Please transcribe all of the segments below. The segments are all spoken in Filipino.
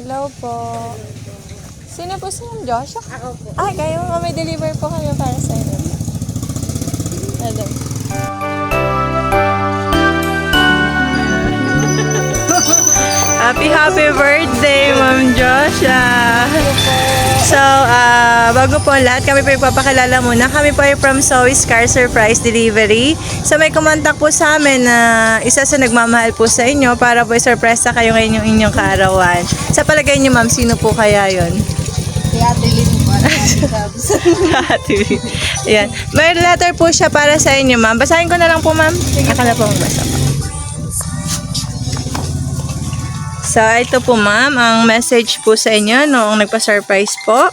Hello po. Sino po si Ma'am Joshua? Ako po. Ay, kayo may deliver po kami para sa inyo. Hello. Happy birthday, Ma'am Joshua! So, bago po ang lahat, kami po ipapakilala muna. Kami po ay from Zoe's Car Surprise Delivery. So, may kumontak po sa amin na isa sa nagmamahal po sa inyo para po i-surprise kayo ngayon yung inyong kaarawan. Sa palagay niyo, Ma'am, sino po kaya yon? Si Ate Lynn po. Ayan. May letter po siya para sa inyo, Ma'am. Basahin ko na lang po, Ma'am. Ako na po magbasa po. So, ito po, Ma'am, ang message po sa inyo noong nagpa-surprise po.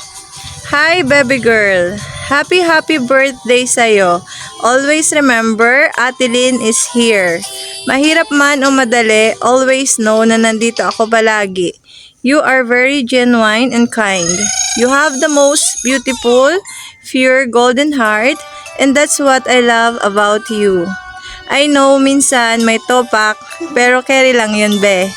Hi, baby girl. Happy birthday sa'yo. Always remember, Ate Lynn is here. Mahirap man o madali, always know na nandito ako palagi. You are very genuine and kind. You have the most beautiful, pure golden heart, and that's what I love about you. I know minsan may topak, pero carry lang yun, be.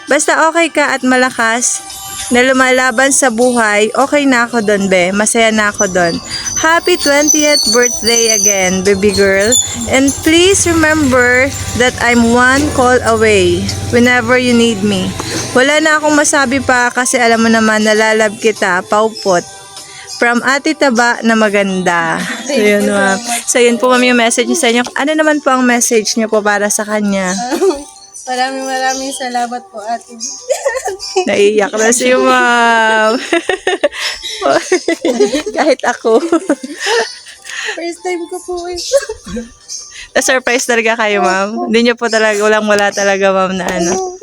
Basta okay ka at malakas na lumalaban sa buhay, okay na ako doon, be. Masaya na ako doon. Happy 20th birthday again, baby girl. And please remember that I'm one call away whenever you need me. Wala na akong masabi pa kasi alam mo naman nalalab kita, paupot. From Ate Taba na maganda. So yun, Ma'am. So yun po, Ma'am, yung message niyo sa inyo. Ano naman po ang message niyo po para sa kanya? Maraming salamat po, Ate. Naiiyak na si Ma'am. Kahit ako. First time ko po ito. Na-surprise talaga kayo, Ma'am. Hindi niyo po talaga, wala talaga, Ma'am, na ano.